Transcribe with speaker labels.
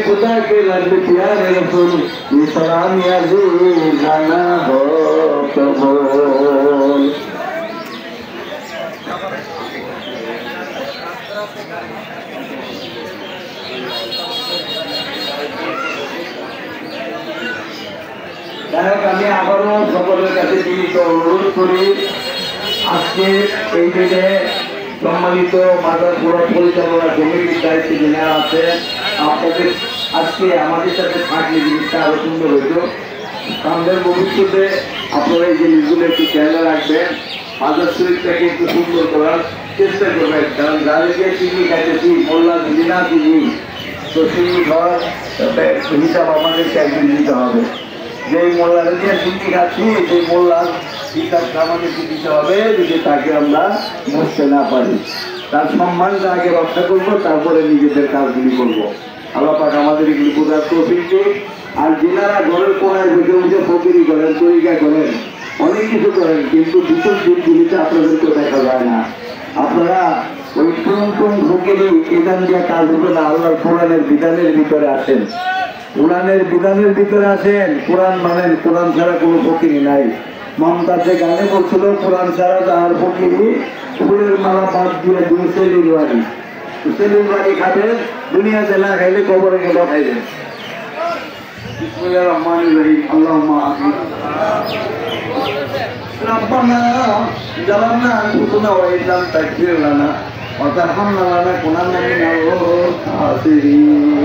Speaker 1: खुदा के लग प्यारे रसूल ये सलाम या जाना हो कबूल। আমি আবারও সকলের কাছে জীবিত অনুরোধ করি, আজকে এই দিনে সম্মানিত মাদার পুরা পরিচালনা কমিটির দায়িত্বে যিনি আছে, আপনাদের আজকে আমাদের সাথে থাকলে জিনিসটা আরো সুন্দর হইতো। সামনের ভবিষ্যতে আপনারা এই জিনিসগুলো একটু খেয়াল রাখবেন, মাদার শরীরটাকে একটু সুন্দর করার চেষ্টা করবেন। কারণ যাদেরকে চিনি খাইতেছি মোল্লা যদি না চিনি, তো চিনি খাওয়ার হিসাব আমাদেরকে একদিন দিতে হবে। যেই মোল্লার দিয়ে চিনি খাচ্ছি সেই মোল্লার হিসাবটা আমাদেরকে দিতে হবে যদি তাকে আমরা বসতে না পারি। তার সম্মানটা আগে রক্ষা করবো, তারপরে নিজেদের কাজগুলি করবো। আল্লাহ পাক আমাদের এগুলি বোঝার তৌফিক দিন। আর যেনারা ঘরের কোনায় বসে বসে ফকিরি করেন, তরিকা করেন, অনেক কিছু করেন, কিন্তু বিশেষ দিনগুলিতে আপনাদেরকে দেখা যায় না। আপনারা ওই টুন ফকিরি এখান দিয়ে কাজ হবে না। আল্লাহর কোরআনের বিধানের ভিতরে আসেন, কোরআনের বিধানের ভিতরে আসেন, কোরআন মানেন। কোরআন ছাড়া কোনো ফকিরি নাই। মমতাজে গানে বলছিল, কোরআন ছাড়া তাহার ফকিরি ফুলের মালা বাদ দিয়ে দুই সেলির বাড়ি। সেলির বাড়ি খাবেন, দুনিয়াতে না খাইলে কবরে গেলেও খাইবেন। বিসমিল্লাহির রহমানির রহিম। আল্লাহুম্মা আমিন। রব্বানা জালামনা আনফুসানা ওয়া ইল্লাম তাগফির লানা ওয়া তারহামনা লানাকুনান্না মিনাল খাসিরিন।